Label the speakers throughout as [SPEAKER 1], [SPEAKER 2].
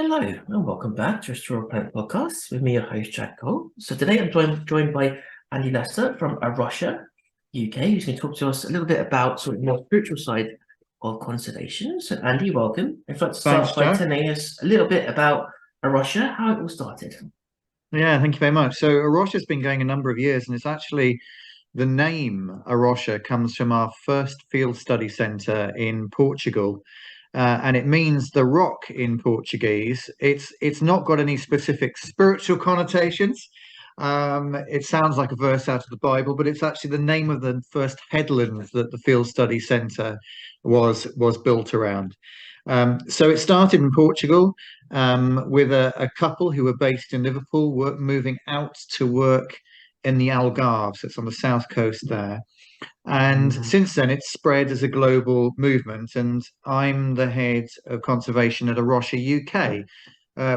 [SPEAKER 1] Hello and welcome back to Restore Planet Podcast with me, your host Jack Cole. So today I'm joined by Andy Lester from A Rocha UK, who's going to talk to us a little bit about sort of the more spiritual side of conservation. So Andy, welcome. I'd like to
[SPEAKER 2] Thanks,
[SPEAKER 1] start by
[SPEAKER 2] Jack.
[SPEAKER 1] telling us a little bit about A Rocha, how it all started.
[SPEAKER 2] Yeah, thank you very much. So A Rocha's been going a number of years, and it's actually the name A Rocha comes from our first field study centre in Portugal. And it means the rock in Portuguese. It's not got any specific spiritual connotations. It sounds like a verse out of the Bible, but it's actually the name of the first headland that the field study centre was built around. So it started in Portugal with a couple who were based in Liverpool, moving out to work in the Algarve, so it's on the south coast there. And
[SPEAKER 1] Mhm.
[SPEAKER 2] since then, it's spread as a global movement. And I'm the head of conservation at A Rocha UK,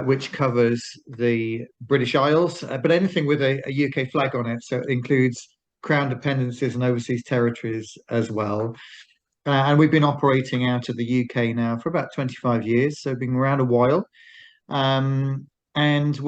[SPEAKER 2] which covers the British Isles, but anything with a UK flag on it. So it includes Crown dependencies and overseas territories as well. And we've been operating out of the UK now for about 25 years, so been around a while. And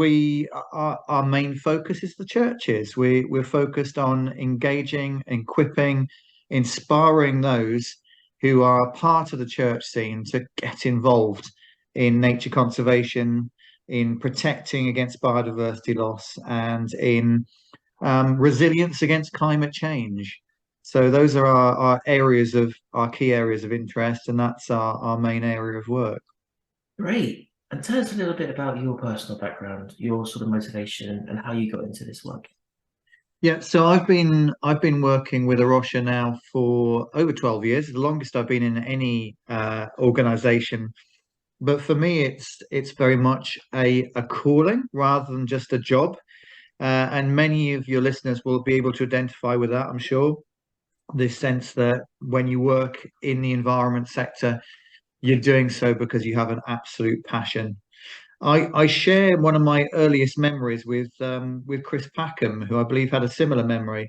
[SPEAKER 2] our main focus is the churches. We're focused on engaging, equipping, inspiring those who are part of the church scene to get involved in nature conservation, in protecting against biodiversity loss, and in resilience against climate change. So those are our key areas of interest, and that's our main area of work.
[SPEAKER 1] Great. And tell us a little bit about your personal background, your sort of motivation and how you got into this work.
[SPEAKER 2] Yeah, so I've been working with A Rocha now for over 12 years, the longest I've been in any organization. But for me, it's very much a calling rather than just a job. And many of your listeners will be able to identify with that, I'm sure. This sense that when you work in the environment sector, you're doing so because you have an absolute passion. I share one of my earliest memories with Chris Packham, who I believe had a similar memory,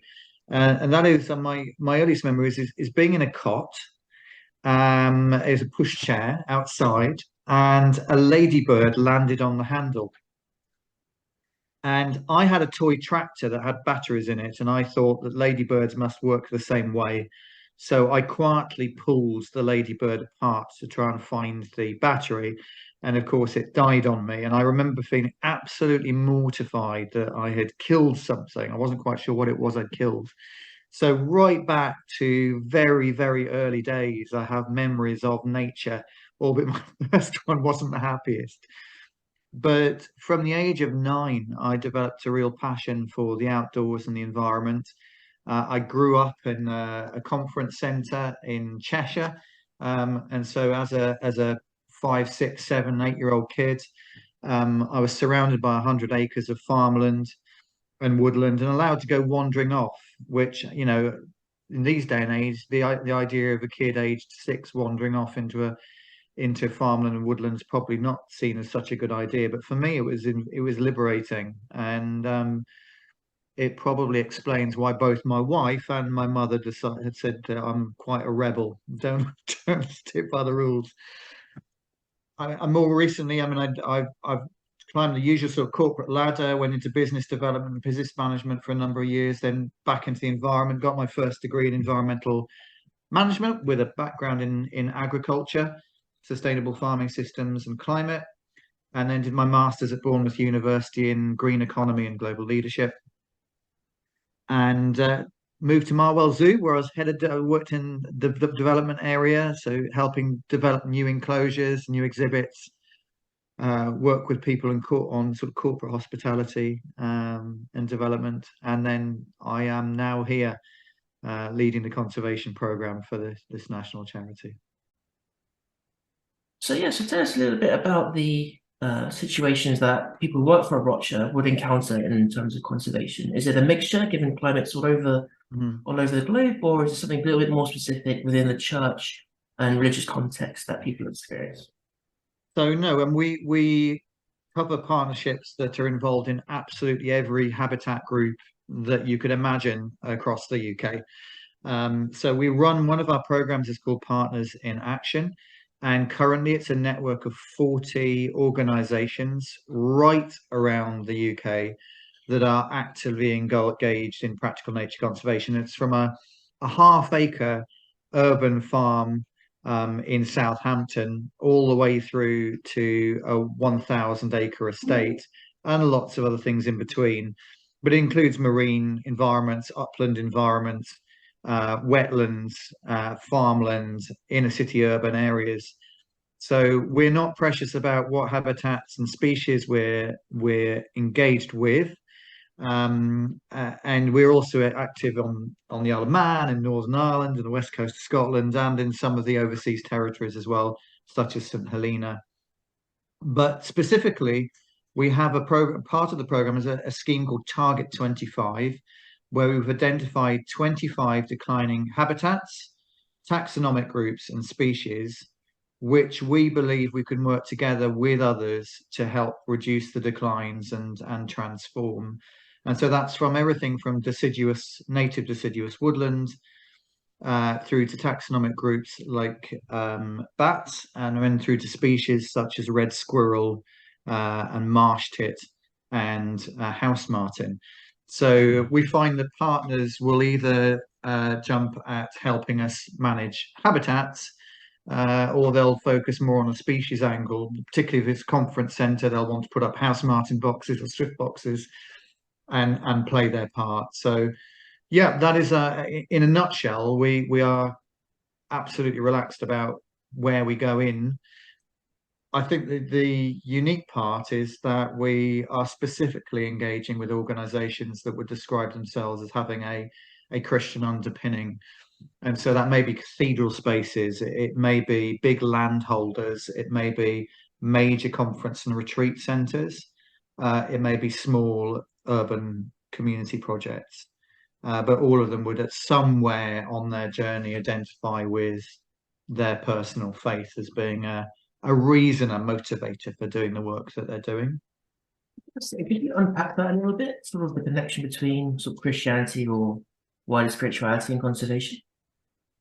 [SPEAKER 2] and that is my earliest memories is being in a cot, is a pushchair outside, and a ladybird landed on the handle. And I had a toy tractor that had batteries in it, and I thought that ladybirds must work the same way. So I quietly pulled the ladybird apart to try and find the battery. And of course, it died on me. And I remember feeling absolutely mortified that I had killed something. I wasn't quite sure what it was I'd killed. So, right back to very, very early days, I have memories of nature, albeit my first one wasn't the happiest. But from the age of 9, I developed a real passion for the outdoors and the environment. I grew up in a conference centre in Cheshire, and so as a 5, 6, 7, 8-year-old kid, I was surrounded by 100 acres of farmland and woodland, and allowed to go wandering off. Which in these day and age, the idea of a kid aged 6 wandering off into farmland and woodlands probably not seen as such a good idea, but for me it was liberating, and it probably explains why both my wife and my mother had said I'm quite a rebel. Don't stick by the rules. I more recently, I mean, I've climbed the usual sort of corporate ladder, went into business development and business management for a number of years, then back into the environment, got my first degree in environmental management with a background in agriculture, sustainable farming systems and climate, and then did my master's at Bournemouth University in green economy and global leadership, and moved to Marwell Zoo, where I worked in the development area, so helping develop new enclosures, new exhibits, work with people on sort of corporate hospitality and development. And then I am now here leading the conservation program for this national charity.
[SPEAKER 1] So yeah, so tell us a little bit about the situations that people who work for a Rocha would encounter in terms of conservation. Is it a mixture, given climates
[SPEAKER 2] Mhm.
[SPEAKER 1] all over the globe, or is it something a little bit more specific within the church and religious context that people experience?
[SPEAKER 2] So no, and we cover partnerships that are involved in absolutely every habitat group that you could imagine across the UK. So we run one of our programs is called Partners in Action. And currently it's a network of 40 organizations right around the UK that are actively engaged in practical nature conservation. It's from a half-acre urban farm in Southampton all the way through to a 1,000-acre estate and lots of other things in between. But it includes marine environments, upland environments, wetlands, farmlands, inner city urban areas. So we're not precious about what habitats and species we're engaged with. And we're also active on the Isle of Man in Northern Ireland and the west coast of Scotland and in some of the overseas territories as well, such as St Helena. But specifically, we have a program. Part of the program is a scheme called Target 25, where we've identified 25 declining habitats, taxonomic groups, and species, which we believe we can work together with others to help reduce the declines and transform. And so that's from everything from native deciduous woodland through to taxonomic groups like bats, and then through to species such as red squirrel and marsh tit and house martin. So we find that partners will either jump at helping us manage habitats, or they'll focus more on a species angle, particularly if it's conference centre, they'll want to put up house martin boxes or swift boxes and play their part. So yeah, that is in a nutshell. We are absolutely relaxed about where we go in. I think the unique part is that we are specifically engaging with organisations that would describe themselves as having a Christian underpinning. And so that may be cathedral spaces, it may be big landholders, it may be major conference and retreat centres, it may be small urban community projects. But all of them would at somewhere on their journey identify with their personal faith as being a reason, a motivator for doing the work that they're doing.
[SPEAKER 1] So could you unpack that a little bit, sort of the connection between sort of Christianity or wider spirituality and conservation?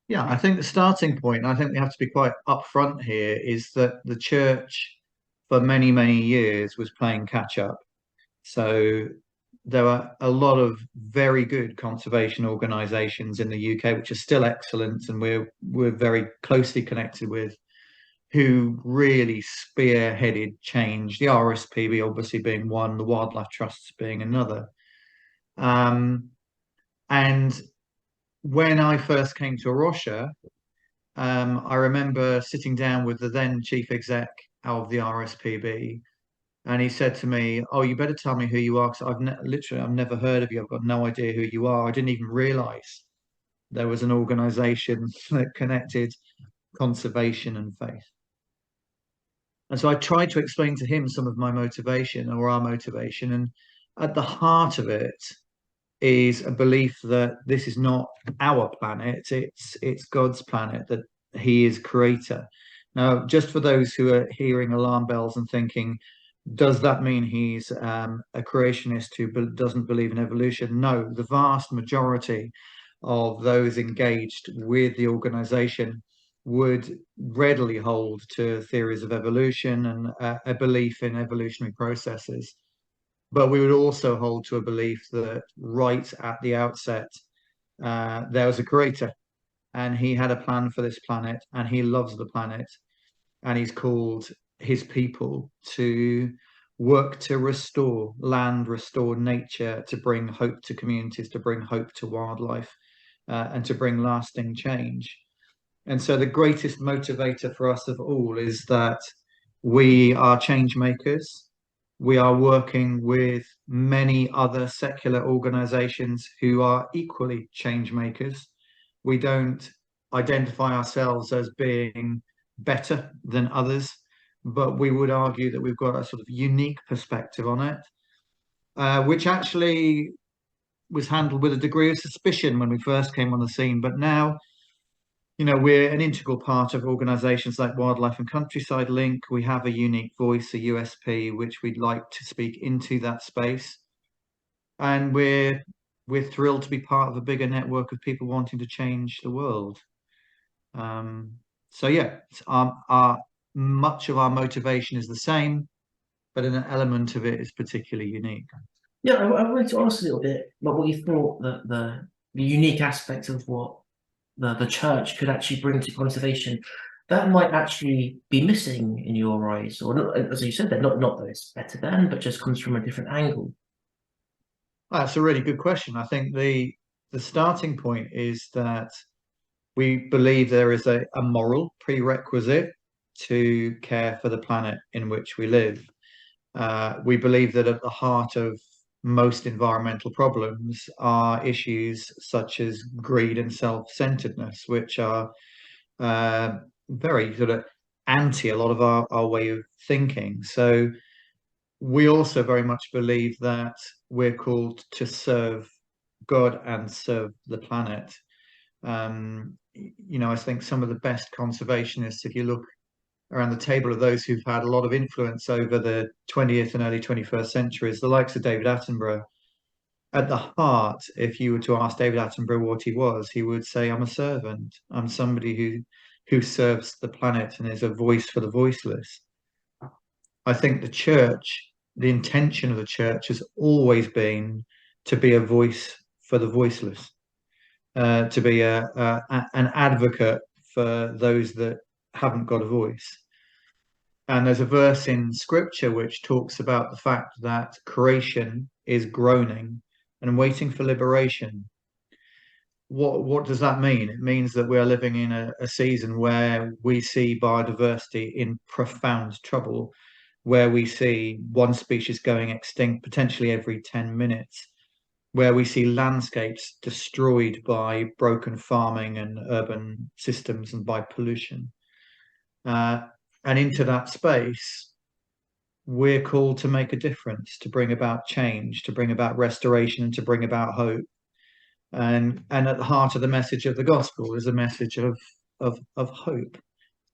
[SPEAKER 2] Yeah, I think the starting point, I think we have to be quite upfront here, is that the church for many, many years was playing catch up. So there are a lot of very good conservation organisations in the UK, which are still excellent, and we're very closely connected with, who really spearheaded change. The RSPB obviously being one, the Wildlife Trusts being another. And when I first came to A Rocha, I remember sitting down with the then chief exec of the RSPB, and he said to me, "Oh, you better tell me who you are, because I've never heard of you. I've got no idea who you are. I didn't even realise there was an organisation that connected conservation and faith." And so I tried to explain to him some of my motivation, or our motivation, and at the heart of it is a belief that this is not our planet, it's God's planet, that he is creator. Now, just for those who are hearing alarm bells and thinking, does that mean he's a creationist who doesn't believe in evolution? No, the vast majority of those engaged with the organization would readily hold to theories of evolution and a belief in evolutionary processes. But we would also hold to a belief that right at the outset, there was a creator, and he had a plan for this planet, and he loves the planet, and he's called his people to work to restore land, restore nature, to bring hope to communities, to bring hope to wildlife, and to bring lasting change. And so the greatest motivator for us of all is that we are change makers. We are working with many other secular organizations who are equally change makers. We don't identify ourselves as being better than others, but we would argue that we've got a sort of unique perspective on it, which actually was handled with a degree of suspicion when we first came on the scene. But now, you know, we're an integral part of organizations like Wildlife and Countryside Link. We have a unique voice, a USP, which we'd like to speak into that space. And we're thrilled to be part of a bigger network of people wanting to change the world. So yeah, our much of our motivation is the same, but an element of it is particularly unique.
[SPEAKER 1] Yeah, I wanted to ask a little bit about what you thought the unique aspect of what the church could actually bring to conservation that might actually be missing in your eyes, or not, as you said, they're not that it's better than, but just comes from a different angle.
[SPEAKER 2] That's a really good question. I think the starting point is that we believe there is a moral prerequisite to care for the planet in which we live. We believe that at the heart of most environmental problems are issues such as greed and self-centeredness, which are uh, very sort of anti a lot of our way of thinking. So we also very much believe that we're called to serve God and serve the planet. I think some of the best conservationists, if you look around the table of those who've had a lot of influence over the 20th and early 21st centuries, the likes of David Attenborough. At the heart, if you were to ask David Attenborough what he was, he would say, "I'm a servant. I'm somebody who serves the planet and is a voice for the voiceless." I think the intention of the church has always been to be a voice for the voiceless, to be an advocate for those that haven't got a voice. And there's a verse in scripture which talks about the fact that creation is groaning and waiting for liberation. What does that mean? It means that we are living in a season where we see biodiversity in profound trouble, where we see one species going extinct potentially every 10 minutes, where we see landscapes destroyed by broken farming and urban systems and by pollution. Uh, and into that space, we're called to make a difference, to bring about change, to bring about restoration, and to bring about hope. And at the heart of the message of the gospel is a message of hope,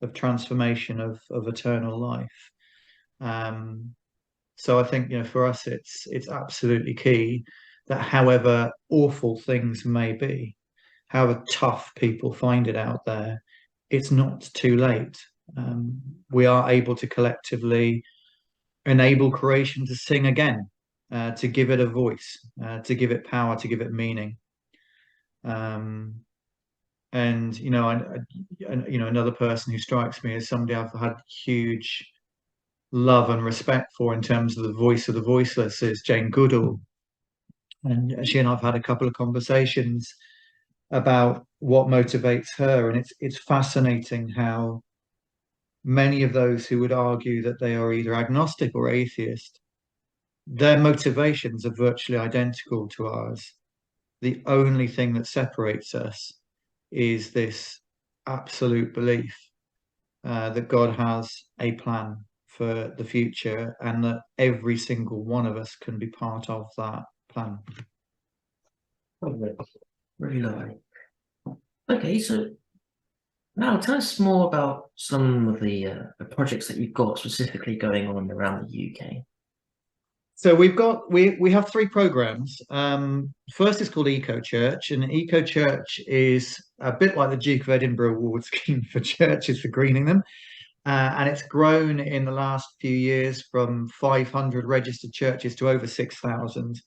[SPEAKER 2] of transformation, of eternal life. Um, so I think for us it's absolutely key that however awful things may be, however tough people find it out there, it's not too late. We are able to collectively enable creation to sing again, to give it a voice, to give it power, to give it meaning. Um, and another person who strikes me as somebody I've had huge love and respect for in terms of the voice of the voiceless is Jane Goodall. And she and I've had a couple of conversations about what motivates her, and it's fascinating how many of those who would argue that they are either agnostic or atheist, their motivations are virtually identical to ours. The only thing that separates us is this absolute belief that God has a plan for the future and that every single one of us can be part of that plan.
[SPEAKER 1] Lovely. Really lovely. Okay, so now tell us more about some of the projects that you've got specifically going on around the UK.
[SPEAKER 2] So we have three programs. First is called Eco Church, and Eco Church is a bit like the Duke of Edinburgh Award scheme for churches for greening them. And it's grown in the last few years from 500 registered churches to over 6,000.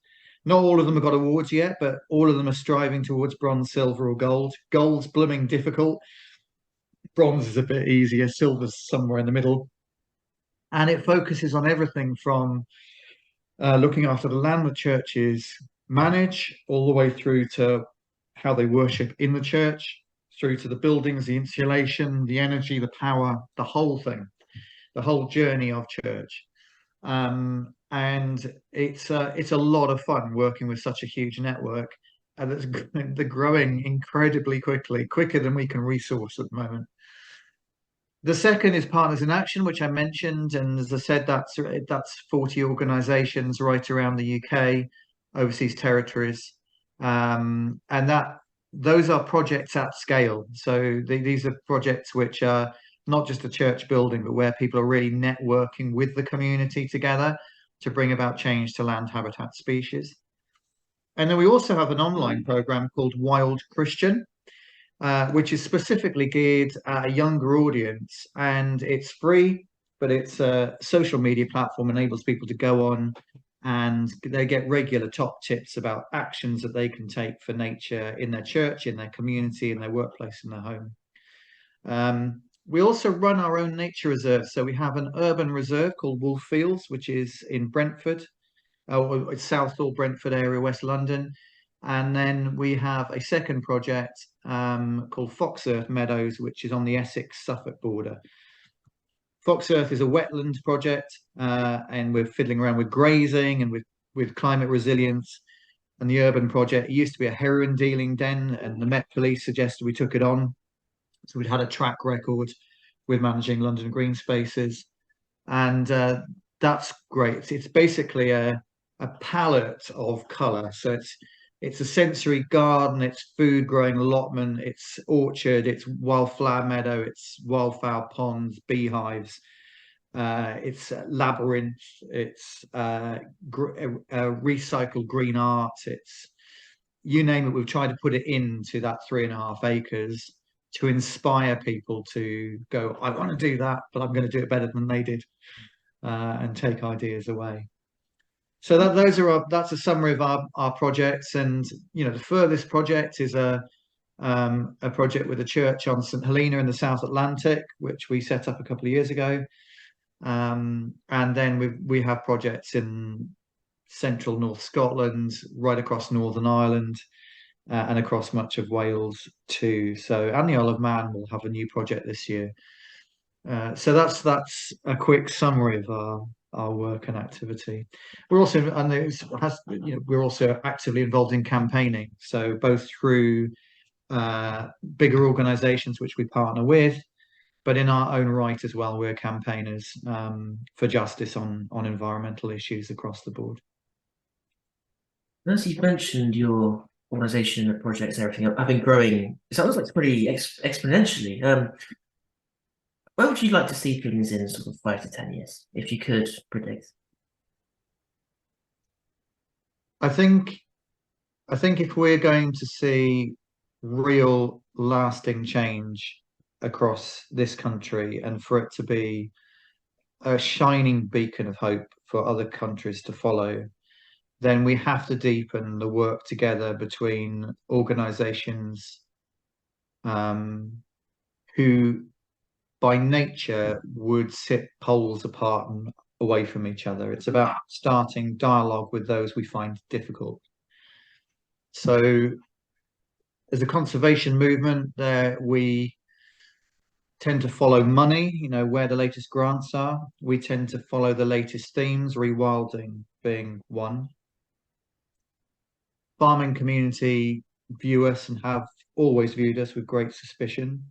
[SPEAKER 2] Not all of them have got awards yet, but all of them are striving towards bronze, silver, or gold. Gold's blooming difficult. Bronze is a bit easier. Silver's somewhere in the middle. And it focuses on everything from looking after the land the churches manage, all the way through to how they worship in the church, through to the buildings, the insulation, the energy, the power, the whole thing, the whole journey of church. And it's a lot of fun working with such a huge network, and they're growing incredibly quickly, quicker than we can resource at the moment. The second is Partners in Action, which I mentioned, and as I said, that's 40 organisations right around the UK, overseas territories, and those are projects at scale. So these are projects which are not just a church building, but where people are really networking with the community together to bring about change to land, habitat, species. And then we also have an online program called Wild Christian, which is specifically geared at a younger audience, and it's free, but it's a social media platform, enables people to go on and they get regular top tips about actions that they can take for nature in their church, in their community, in their workplace, in their home. We also run our own nature reserve. So we have an urban reserve called Wolf Fields, which is in Brentford, it's Southall, Brentford area, West London. And then we have a second project called Foxearth Meadows, which is on the Essex-Suffolk border. Foxearth is a wetland project, and we're fiddling around with grazing and with climate resilience. And the urban project, it used to be a heroin dealing den, and the Met Police suggested we took it on. So we'd had a track record with managing London green spaces. And that's great. It's basically a palette of colour. So it's a sensory garden, it's food growing allotment, it's orchard, it's wildflower meadow, it's wildfowl ponds, beehives, it's labyrinth, it's recycled green art, it's you name it. We've tried to put it into that 3.5 acres to inspire people to go, I want to do that, but I'm going to do it better than they did, and take ideas away. So that's a summary of our projects. And the furthest project is a project with a church on St Helena in the South Atlantic, which we set up a couple of years ago. And then we have projects in central North Scotland, right across Northern Ireland, and across much of Wales too. So, and the Isle of Man will have a new project this year. So that's a quick summary of our work and activity. We're also we're also actively involved in campaigning. So both through bigger organisations which we partner with, but in our own right as well, we're campaigners for justice on environmental issues across the board.
[SPEAKER 1] As you've mentioned your organisation and the projects and everything, I've been growing. It sounds like it's pretty exponentially. Where would you like to see things in sort of 5 to 10 years, if you could predict?
[SPEAKER 2] I think if we're going to see real lasting change across this country, and for it to be a shining beacon of hope for other countries to follow, then we have to deepen the work together between organizations who by nature would sit poles apart and away from each other. It's about starting dialogue with those we find difficult. So as a conservation movement, there we tend to follow money, where the latest grants are. We tend to follow the latest themes, rewilding being one. Farming community view us and have always viewed us with great suspicion.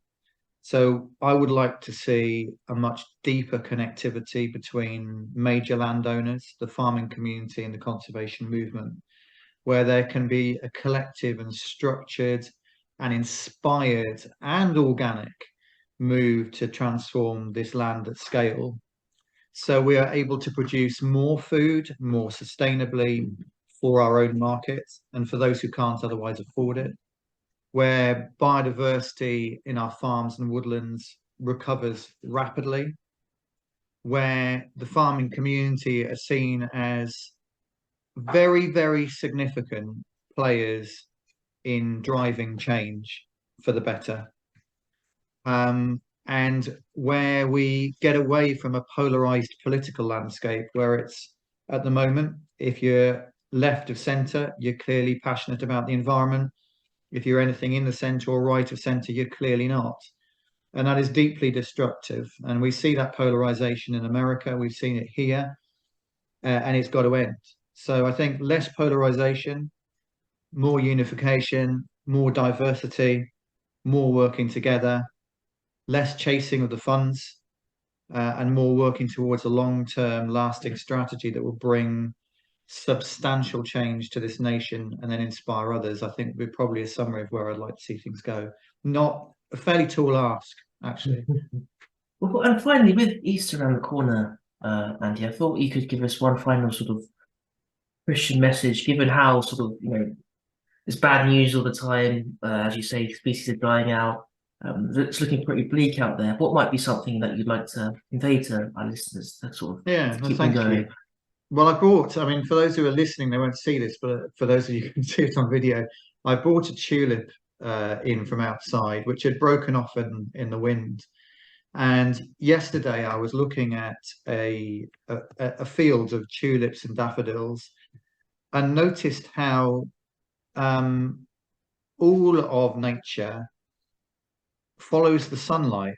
[SPEAKER 2] So I would like to see a much deeper connectivity between major landowners, the farming community and the conservation movement, where there can be a collective and structured and inspired and organic move to transform this land at scale. So we are able to produce more food, more sustainably for our own markets and for those who can't otherwise afford it, where biodiversity in our farms and woodlands recovers rapidly, where the farming community are seen as very, very significant players in driving change for the better. And where we get away from a polarized political landscape where it's, at the moment, if you're left of centre, you're clearly passionate about the environment. If you're anything in the centre or right of centre, you're clearly not. And that is deeply destructive. And we see that polarization in America. We've seen it here, and it's got to end. So I think less polarization, more unification, more diversity, more working together, less chasing of the funds, and more working towards a long-term lasting strategy that will bring substantial change to this nation and then inspire others. I think we're probably a summary of where I'd like to see things go. Not a fairly tall ask, actually.
[SPEAKER 1] Well, and finally, with Easter around the corner, Andy, I thought you could give us one final sort of Christian message, given how sort of there's bad news all the time. As you say, species are dying out. It's looking pretty bleak out there. What might be something that you'd like to convey to our listeners to sort of
[SPEAKER 2] Yeah,
[SPEAKER 1] to
[SPEAKER 2] no,
[SPEAKER 1] keep them
[SPEAKER 2] thank you.
[SPEAKER 1] going?
[SPEAKER 2] Well, I mean, for those who are listening, they won't see this, but for those of you who can see it on video, I brought a tulip in from outside, which had broken off in the wind. And yesterday I was looking at a field of tulips and daffodils and noticed how um, all of nature follows the sunlight.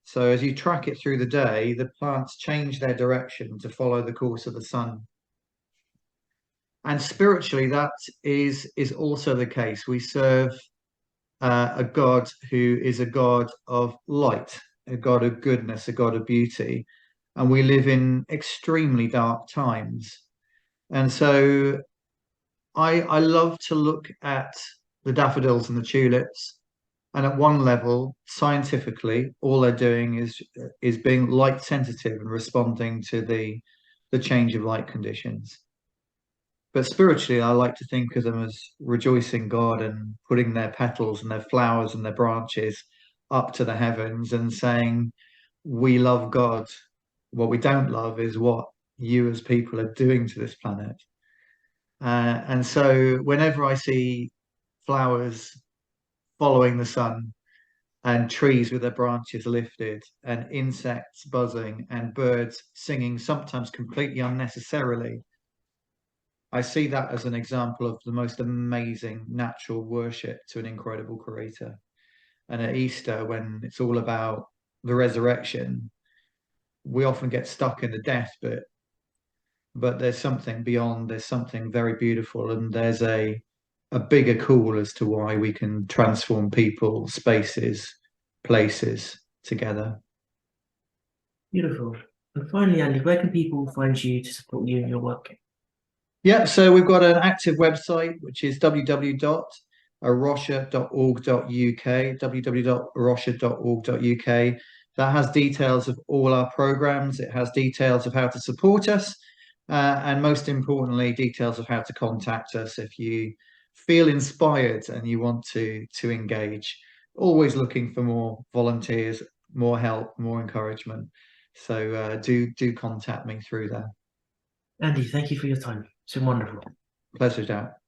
[SPEAKER 2] So as you track it through the day, the plants change their direction to follow the course of the sun. And spiritually, that is also the case. We serve a God who is a God of light, a God of goodness, a God of beauty, and we live in extremely dark times. And so I love to look at the daffodils and the tulips, and at one level, scientifically, all they're doing is being light sensitive and responding to the change of light conditions. But spiritually, I like to think of them as rejoicing God and putting their petals and their flowers and their branches up to the heavens and saying, we love God. What we don't love is what you as people are doing to this planet. And so whenever I see flowers following the sun and trees with their branches lifted and insects buzzing and birds singing, sometimes completely unnecessarily, I see that as an example of the most amazing natural worship to an incredible creator. And at Easter, when it's all about the resurrection, we often get stuck in the death bit, but there's something beyond, there's something very beautiful, and there's a bigger call as to why we can transform people, spaces, places together.
[SPEAKER 1] Beautiful. And finally, Andy, where can people find you to support you in your work?
[SPEAKER 2] Yeah, so we've got an active website, which is www.arocha.org.uk, www.arocha.org.uk. That has details of all our programs. It has details of how to support us, and most importantly, details of how to contact us if you feel inspired and you want to engage. Always looking for more volunteers, more help, more encouragement. So do contact me through there.
[SPEAKER 1] Andy, thank you for your time. It's been wonderful.
[SPEAKER 2] Pleasure, Jack.